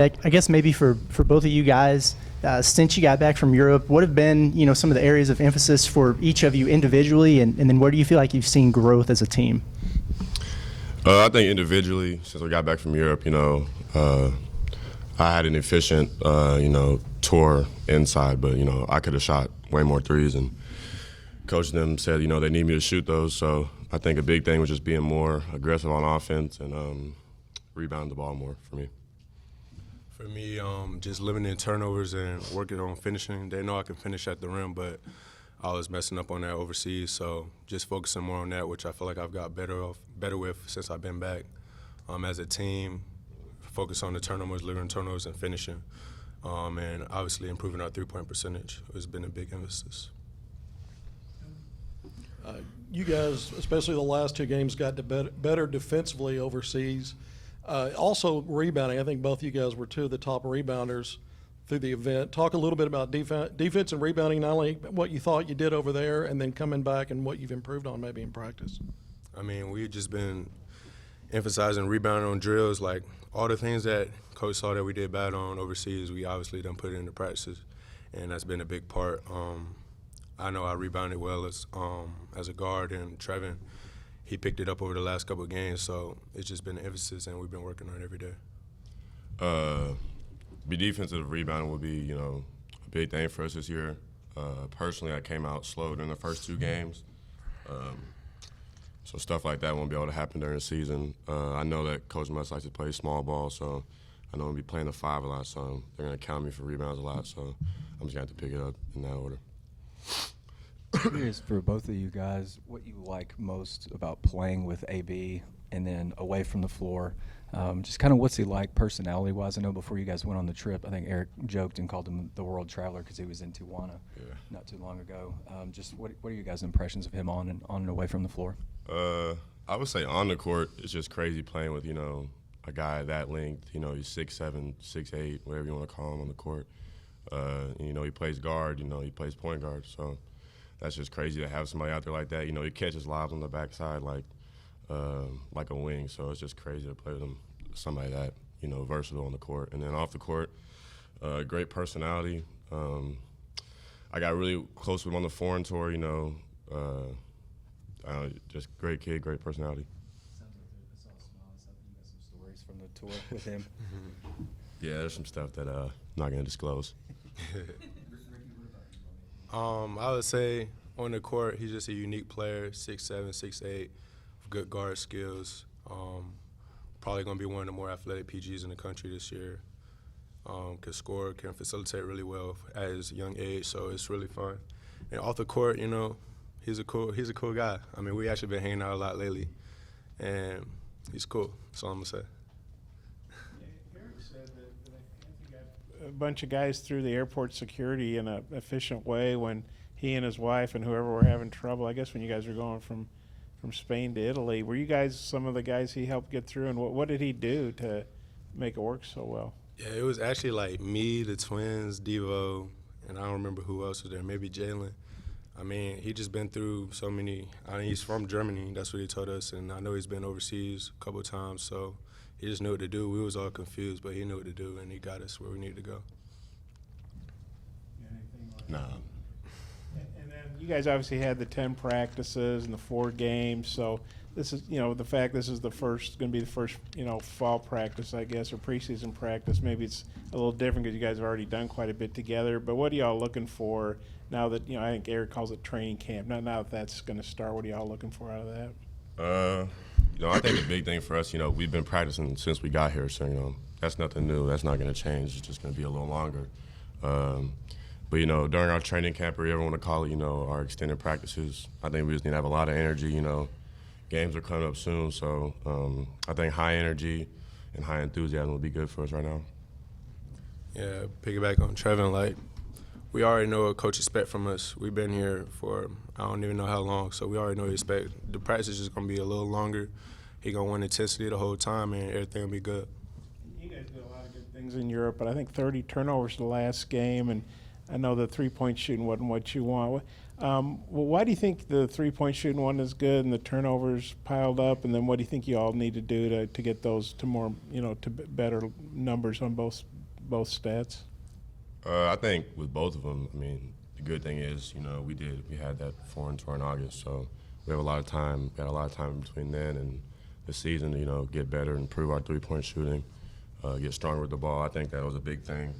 I guess maybe for both of you guys, since you got back from Europe, what have been, some of the areas of emphasis for each of you individually, and then where do you feel like you've seen growth as a team? I think individually, since I got back from Europe, I had an efficient, tour inside, but, I could have shot way more threes, and coach them said, they need me to shoot those. So I think a big thing was just being more aggressive on offense and rebounding the ball more for me. For me, just limiting turnovers and working on finishing. They know I can finish at the rim, but I was messing up on that overseas. So just focusing more on that, which I feel like I've got better with since I've been back. As a team, focus on the turnovers, limiting turnovers, and finishing. And obviously improving our three-point percentage has been a big emphasis. You guys, especially the last two games, got to better defensively overseas. Also rebounding. I think both you guys were two of the top rebounders through the event. Talk a little bit about defense and rebounding, not only what you thought you did over there and then coming back and what you've improved on maybe in practice. I mean, we've just been emphasizing rebounding on drills. Like all the things that Coach saw that we did bad on overseas, we obviously done put it into practices, and that's been a big part. I know I rebounded well as a guard, and Trevon, he picked it up over the last couple of games, so it's just been an emphasis, and we've been working on it every day. Be defensive rebounding will be, a big thing for us this year. Personally, I came out slow during the first two games, so stuff like that won't be able to happen during the season. I know that Coach Musk likes to play small ball, so I know I'm going to be playing the 5 a lot, so they're going to count me for rebounds a lot, so I'm just going to have to pick it up in that order. Curious for both of you guys, what you like most about playing with AB and then away from the floor. Just kind of what's he like personality-wise? I know before you guys went on the trip, I think Eric joked and called him the world traveler because he was in Tijuana not too long ago. Just what are you guys' impressions of him on and away from the floor? I would say on the court, it's just crazy playing with, a guy that length. He's 6'7", 6'8", whatever you want to call him on the court. He plays guard, he plays point guard, so that's just crazy to have somebody out there like that. He catches lobs on the backside like a wing, so it's just crazy to play with him, somebody that, versatile on the court. And then off the court, great personality. I got really close with him on the foreign tour, just great kid, great personality. Sounds like I saw a smile. Sounds like you got some stories from the tour with him. Yeah, there's some stuff that I'm not going to disclose. I would say on the court, he's just a unique player, 6'7", 6'8", good guard skills. Probably going to be one of the more athletic PGs in the country this year. Can score, can facilitate really well at his young age, so it's really fun. And off the court, he's a cool guy. I mean, we actually been hanging out a lot lately, and he's cool. That's all I'm going to say. Eric said that he got a bunch of guys through the airport security in an efficient way when he and his wife and whoever were having trouble. I guess when you guys were going from Spain to Italy, were you guys some of the guys he helped get through, and what did he do to make it work so well? Yeah, it was actually like me, the twins, Devo, and I don't remember who else was there, maybe Jalen. I mean, he just been through so many. He's from Germany, that's what he told us, and I know he's been overseas a couple of times, so he just knew what to do. We was all confused, but he knew what to do, and he got us where we needed to go. Nah. And then you guys obviously had the 10 practices and the 4 games, so this is, the fact this is going to be the first, fall practice, I guess, or preseason practice. Maybe it's a little different because you guys have already done quite a bit together, but what are y'all looking for now that, I think Eric calls it training camp. Now that that's going to start, what are y'all looking for out of that? I think the big thing for us, we've been practicing since we got here, so, that's nothing new. That's not going to change. It's just going to be a little longer. But, during our training camp, or whatever you want to call it, our extended practices, I think we just need to have a lot of energy, Games are coming up soon, so I think high energy and high enthusiasm will be good for us right now. Yeah, piggyback on Trevon, we already know what coach expect from us. We've been here for I don't even know how long, so we already know what he expect. The practice is just going to be a little longer. He going to want intensity the whole time, and everything will be good. You guys did a lot of good things in Europe, but I think 30 turnovers the last game, and I know the three-point shooting wasn't what you want. Well, why do you think the three-point shooting wasn't as good and the turnovers piled up? And then what do you think you all need to do to get those to more, to better numbers on both stats? I think with both of them, I mean, the good thing is, we had that foreign tour in August, so we have a lot of time. Got a lot of time in between then and the season to, get better, improve our three-point shooting, get stronger with the ball. I think that was a big thing.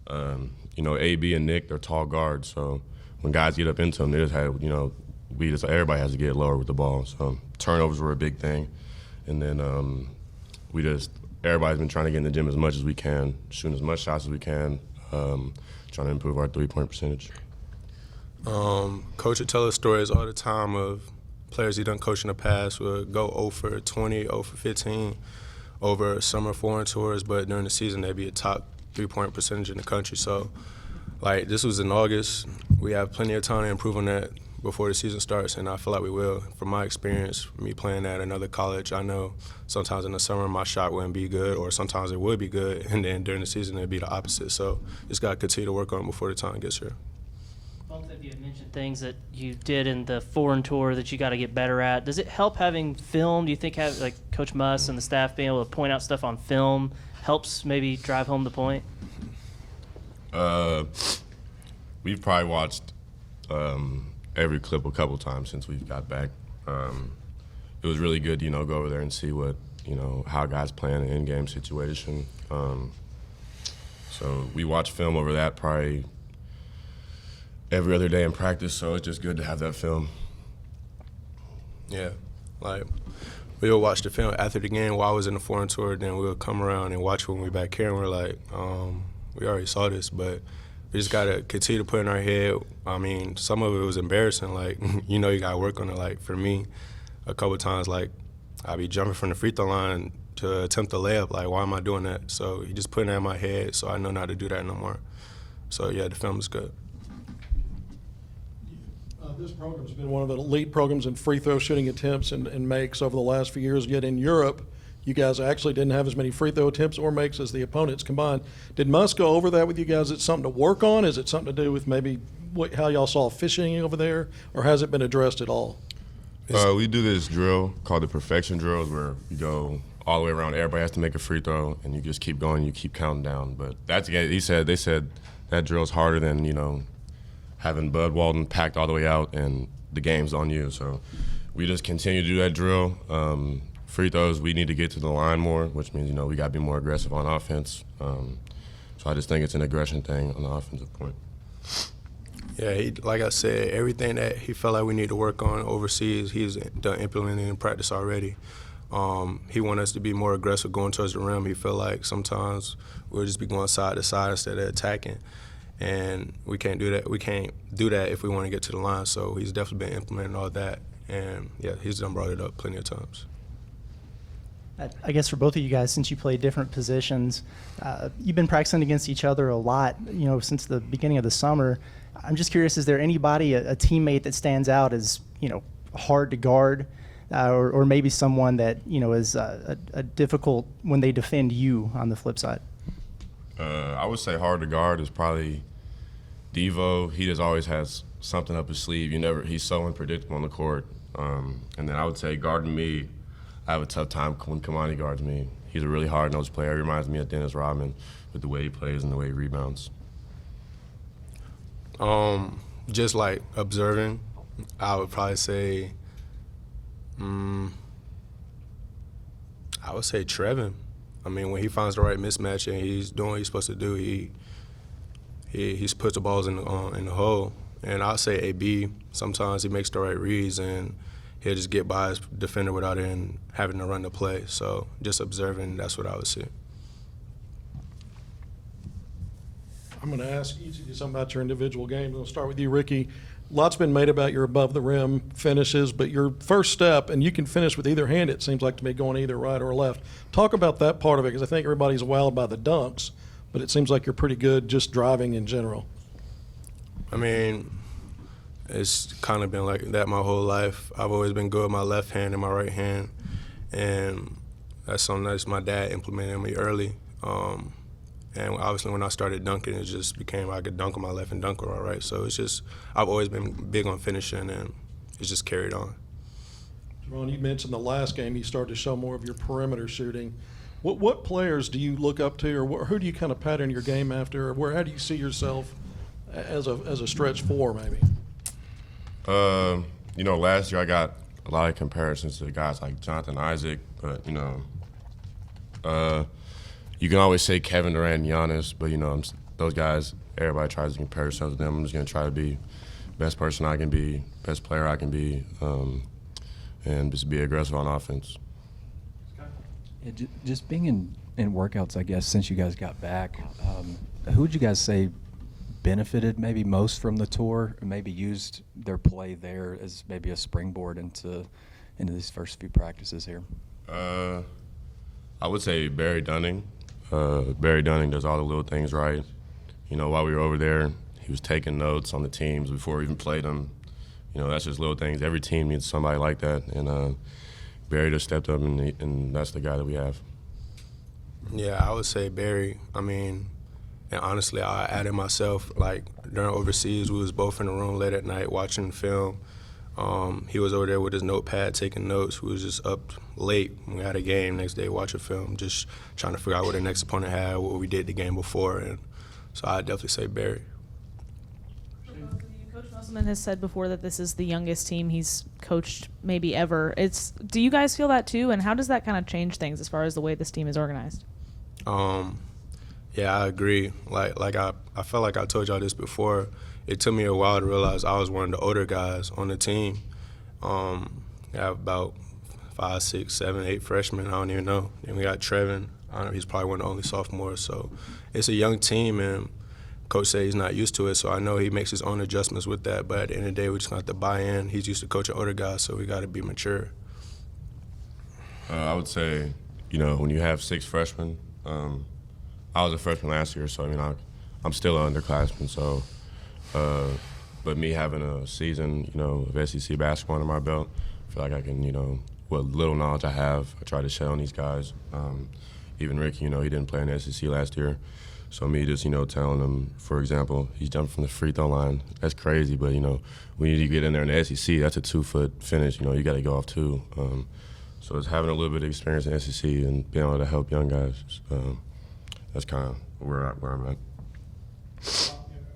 AB and Nick, they're tall guards, so when guys get up into them, they just had, everybody has to get lower with the ball. So turnovers were a big thing, and then everybody's been trying to get in the gym as much as we can, shooting as much shots as we can, trying to improve our three-point percentage. Coach would tell us stories all the time of players he done coached in the past would go 0 for 20, 0 for 15 over summer foreign tours, but during the season they'd be a top three-point percentage in the country. So, this was in August. We have plenty of time to improve on that before the season starts, and I feel like we will. From my experience, me playing at another college, I know sometimes in the summer my shot wouldn't be good, or sometimes it would be good, and then during the season it'd be the opposite. So just got to continue to work on it before the time gets here. Both of you have mentioned things that you did in the foreign tour that you got to get better at. Does it help having film? Do you think Coach Muss and the staff being able to point out stuff on film helps maybe drive home the point? We've probably watched every clip a couple times since we've got back. It was really good, go over there and see what, how guys play in an in-game situation. So we watch film over that probably every other day in practice, so it's just good to have that film. Yeah, we'll watch the film after the game while I was in the foreign tour, then we'll come around and watch when we're back here, and we're like, we already saw this, but we just got to continue to put in our head. I mean, some of it was embarrassing. You got to work on it. For me, a couple of times, I'd be jumping from the free throw line to attempt a layup. Why am I doing that? So he just putting that in my head, so I know not to do that no more. So, yeah, the film is good. This program's been one of the elite programs in free throw shooting attempts and makes over the last few years, yet in Europe, you guys actually didn't have as many free throw attempts or makes as the opponents combined. Did Muss go over that with you guys? Is it something to work on? Is it something to do with maybe how y'all saw fishing over there, or has it been addressed at all? We do this drill called the perfection drills where you go all the way around. Everybody has to make a free throw, and you just keep going. You keep counting down. But they said that drill's harder than having Bud Walton packed all the way out and the game's on you. So we just continue to do that drill. Free throws, we need to get to the line more, which means, we got to be more aggressive on offense. So I just think it's an aggression thing on the offensive point. Yeah, like I said, everything that he felt like we need to work on overseas, he's done implementing in practice already. He wanted us to be more aggressive going towards the rim. He felt like sometimes we'll just be going side to side instead of attacking. And we can't do that. We can't do that if we want to get to the line. So he's definitely been implementing all that. And, yeah, he's done brought it up plenty of times. I guess for both of you guys, since you play different positions, you've been practicing against each other a lot, since the beginning of the summer. I'm just curious, is there anybody, a teammate that stands out as, hard to guard, or maybe someone that, is a difficult when they defend you on the flip side? I would say hard to guard is probably Devo. He just always has something up his sleeve. He's so unpredictable on the court. And then I would say guarding me, I have a tough time when Kamani guards me. He's a really hard-nosed player. He reminds me of Dennis Rodman with the way he plays and the way he rebounds. Just observing, I would probably say, I would say Trevon. I mean, when he finds the right mismatch and he's doing what he's supposed to do, he puts the balls in the hole. And I'd say AB, sometimes he makes the right reads and he'll just get by his defender without even having to run the play. So just observing, that's what I would see. I'm going to ask each of you something about your individual games. I'll start with you, Ricky. Lots been made about your above-the-rim finishes, but your first step, and you can finish with either hand, it seems like to me, going either right or left. Talk about that part of it, because I think everybody's wowed by the dunks, but it seems like you're pretty good just driving in general. I mean, it's kind of been like that my whole life. I've always been good with my left hand and my right hand, and that's something that my dad implemented in me early. And obviously when I started dunking, it just became I could dunk on my left and dunk on my right. So it's just I've always been big on finishing, and it's just carried on. Trevon, you mentioned the last game you started to show more of your perimeter shooting. What players do you look up to, or who do you kind of pattern your game after, or how do you see yourself as a stretch four, maybe? You know, last year I got a lot of comparisons to guys like Jonathan Isaac, but, you know, you can always say Kevin Durant and Giannis, but, you know, those guys, everybody tries to compare themselves to them. I'm just going to try to be best person I can be, best player I can be, and just be aggressive on offense. Yeah, just being in workouts, I guess, since you guys got back, who would you guys say benefited maybe most from the tour, or maybe used their play there as maybe a springboard into these first few practices here? I would say Barry Dunning. Barry Dunning does all the little things right. You know, while we were over there, he was taking notes on the teams before we even played them. You know, that's just little things. Every team needs somebody like that, and Barry just stepped up, and that's the guy that we have. Yeah, I would say Barry. I mean, and honestly, I added myself. Like, during overseas, we was both in the room late at night watching film. He was over there with his notepad taking notes. We was just up late. We had a game next day, watching film, just trying to figure out what the next opponent had, what we did the game before. And so I'd definitely say Barry. Coach Musselman has said before that this is the youngest team he's coached maybe ever. Do you guys feel that too, and how does that kind of change things as far as the way this team is organized? Yeah, I agree. Like I felt like I told y'all this before. It took me a while to realize I was one of the older guys on the team. I have about 5, 6, 7, 8 freshmen. I don't even know. Then we got Trevon. I don't know, he's probably one of the only sophomores. So it's a young team, and Coach said he's not used to it, so I know he makes his own adjustments with that. But at the end of the day, we just got to buy in. He's used to coaching older guys, so we got to be mature. I would say, you know, when you have 6 freshmen, I was a freshman last year, so I mean, I'm still an underclassman. So, but me having a season, you know, of SEC basketball under my belt, I feel like I can, you know, what little knowledge I have, I try to share on these guys. Even Ricky, you know, he didn't play in the SEC last year. So me just, you know, telling him, for example, he's jumping from the free throw line. That's crazy, but, you know, when you get in there in the SEC, that's a 2-foot finish. You know, you got to go off 2. So it's having a little bit of experience in the SEC and being able to help young guys. That's kind of where I'm at.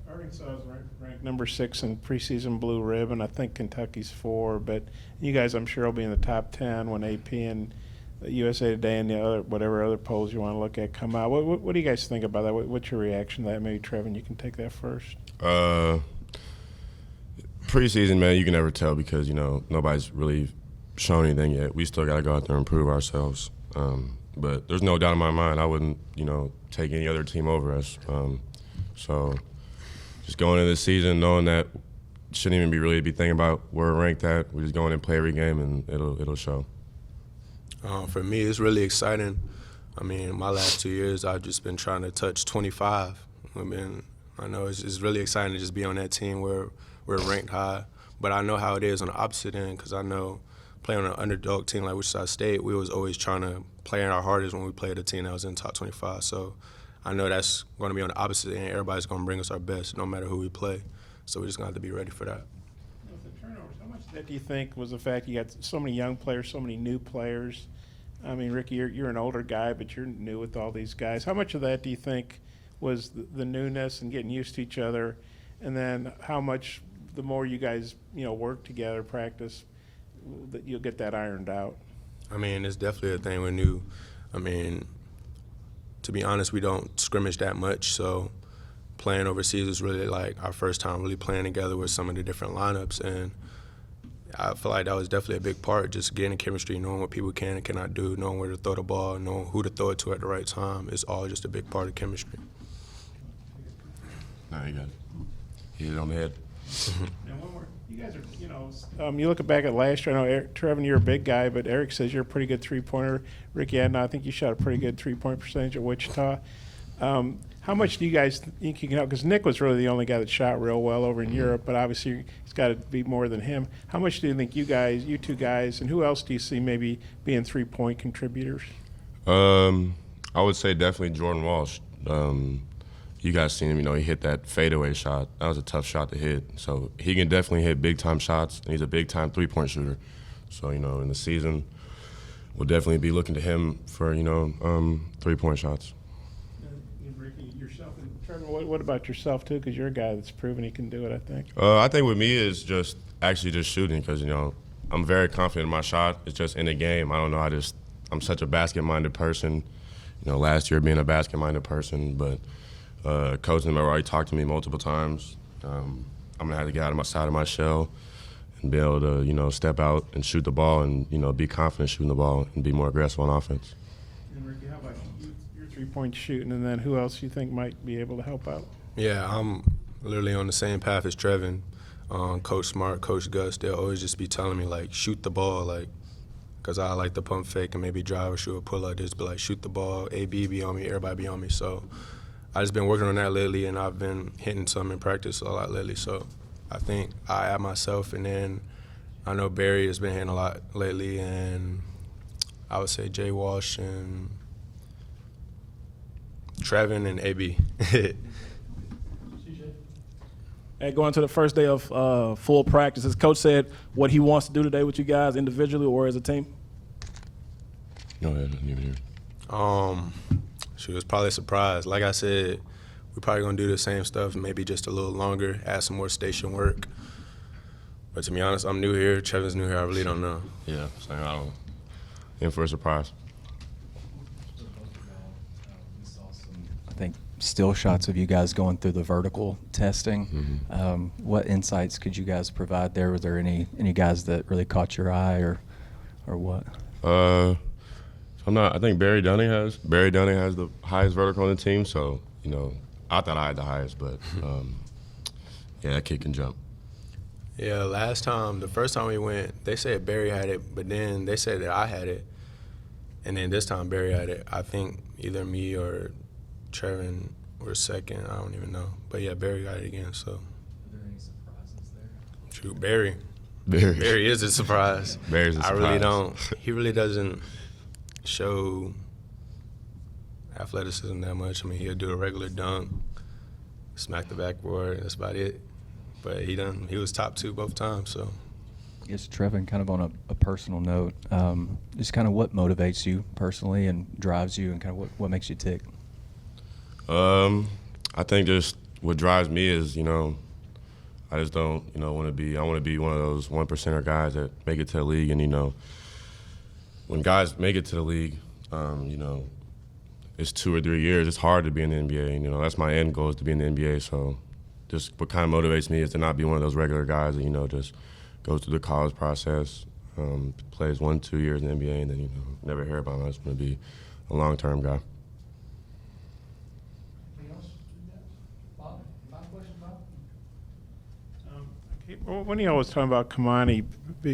Arkansas is ranked number 6 in preseason blue ribbon. I think Kentucky's 4, but you guys, I'm sure, will be in the top 10 when AP and USA Today and the other whatever other polls you want to look at come out. What do you guys think about that? What's your reaction to that? Maybe Trevon, you can take that first. Preseason, man, you can never tell because, you know, nobody's really shown anything yet. We still got to go out there and prove ourselves. But there's no doubt in my mind I wouldn't, you know, take any other team over us. So just going into this season knowing that shouldn't even really be thinking about where we're ranked at. We just go in and play every game and it'll show. For me, it's really exciting. I mean, my last 2 years, I've just been trying to touch 25. I know it's really exciting to just be on that team where we're ranked high. But I know how it is on the opposite end because I know playing on an underdog team like Wichita State, we was always trying to play our hardest when we played a team that was in the top 25. So I know that's going to be on the opposite end. Everybody's going to bring us our best no matter who we play. So we just got to be ready for that. With the turnovers, how much of that do you think was the fact you got so many young players, so many new players? I mean, Ricky, you're an older guy, but you're new with all these guys. How much of that do you think was the newness and getting used to each other? And then how much, the more you guys, you know, work together, practice, that you'll get that ironed out? I mean, it's definitely a thing we're new. I mean, to be honest, we don't scrimmage that much, so playing overseas was really like our first time really playing together with some of the different lineups, and I feel like that was definitely a big part, just getting chemistry, knowing what people can and cannot do, knowing where to throw the ball, knowing who to throw it to at the right time. It's all just a big part of chemistry. No, you got it. Hit it on the head. Now, one more. You guys are, you know, you look back at last year. I know, Trevon, you're a big guy, but Eric says you're a pretty good three-pointer. Ricky, I think you shot a pretty good three-point percentage at Wichita. How much do you guys think you can help? Because Nick was really the only guy that shot real well over in Europe, but obviously it's got to be more than him. How much do you think you two guys, and who else do you see maybe being three-point contributors? I would say definitely Jordan Walsh. You guys seen him, he hit that fadeaway shot. That was a tough shot to hit. So he can definitely hit big-time shots, and he's a big-time three-point shooter. So, in the season, we'll definitely be looking to him for, three-point shots. Ricky, yourself and Trevon, what about yourself, too? Because you're a guy that's proven he can do it, I think. I think with me is just shooting because, I'm very confident in my shot. It's just in the game. I don't know. I'm such a basket-minded person. Last year being a basket-minded person, but coach and already talked to me multiple times. I'm going to have to get out of my side of my shell and be able to, step out and shoot the ball and, be confident shooting the ball and be more aggressive on offense. And Ricky, how about you? Your three-point shooting, and then who else you think might be able to help out? Yeah, I'm literally on the same path as Trevon. Coach Smart, Coach Gus, they'll always just be telling me, shoot the ball, because I like to pump fake and maybe drive or shoot a pull-up. Just be shoot the ball, AB be on me, everybody be on me. So I just been working on that lately, and I've been hitting some in practice a lot lately. So I think I add myself, and then I know Barry has been hitting a lot lately, and I would say Jay Walsh and Trevon and AB. Hey, going to the first day of full practice, has Coach said what he wants to do today with you guys individually or as a team? No, I didn't even hear. She was probably surprised. Like I said, we're probably going to do the same stuff, maybe just a little longer, add some more station work. But to be honest, I'm new here. Trevon's new here. I really don't know. Yeah, same. I don't. In for a surprise. We saw some, I think, still shots of you guys going through the vertical testing. Mm-hmm. What insights could you guys provide there? Were there any guys that really caught your eye or what? I think Barry Dunning has the highest vertical on the team. So I thought I had the highest, but yeah, that kid can jump. Yeah, the first time we went, they said Barry had it, but then they said that I had it. And then this time Barry had it. I think either me or Trevon were second. I don't even know. But yeah, Barry got it again. So. Are there any surprises there? True, Barry. Barry. Barry is a surprise. Barry's a surprise. I really don't. He really doesn't show athleticism that much. I mean, he'll do a regular dunk, smack the backboard. That's about it. But he was top two both times. So. I guess, Trevon, kind of on a personal note, just kind of what motivates you personally and drives you and kind of what makes you tick? I think just what drives me is, I just don't, want to be one of those 1%er guys that make it to the league. And, when guys make it to the league, it's 2 or 3 years. It's hard to be in the NBA. And, that's my end goal is to be in the NBA. So just what kind of motivates me is to not be one of those regular guys that, just goes through the college process, plays 1-2 years in the NBA, and then, never hear about him. I just want to be a long-term guy. When y'all was talking about Kamani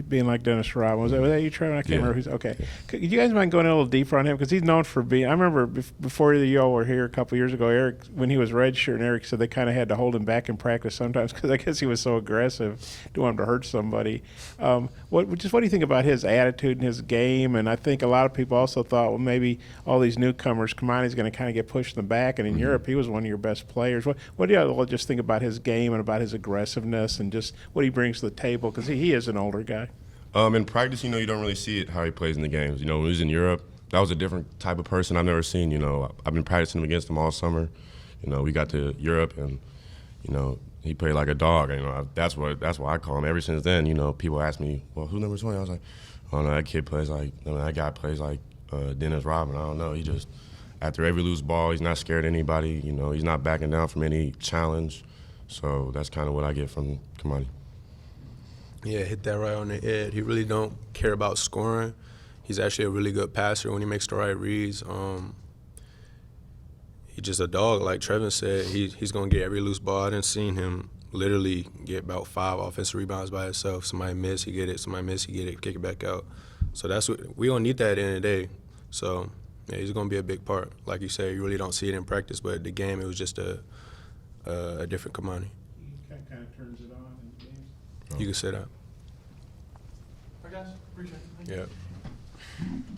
being like Dennis Rodman, was that you, Trevon? I can't remember who's. Okay. Could you guys mind going a little deeper on him? Because he's known for being – I remember before y'all were here a couple years ago, Eric, when he was redshirting, Eric said they kind of had to hold him back in practice sometimes because I guess he was so aggressive, didn't want him to hurt somebody. What do you think about his attitude and his game? And I think a lot of people also thought, well, maybe all these newcomers, Kamani's going to kind of get pushed in the back. And in Europe, he was one of your best players. What do y'all just think about his game and about his aggressiveness and just what he brings to the table? Because he is an older guy. In practice, you don't really see it how he plays in the games. When he was in Europe, that was a different type of person I've never seen. I've been practicing against him all summer. We got to Europe and, he played like a dog. That's what I call him. Ever since then, people ask me, well, who's number 20? I was like, oh, no, that kid plays like, that guy plays like Dennis Rodman. I don't know. He just, after every loose ball, he's not scared of anybody. He's not backing down from any challenge. So that's kind of what I get from Kamani. Yeah, hit that right on the head. He really don't care about scoring. He's actually a really good passer when he makes the right reads. He's just a dog, like Trevon said. He's going to get every loose ball. I didn't see him literally get about 5 offensive rebounds by himself. Somebody miss, he get it. Somebody miss, he get it, kick it back out. So that's what we don't need that at the end of the day. So yeah, he's going to be a big part. Like you say, you really don't see it in practice, but the game, it was just a different Kamani. He kind of turns it on in the games. You can say that. All right, guys. Appreciate it. Yeah.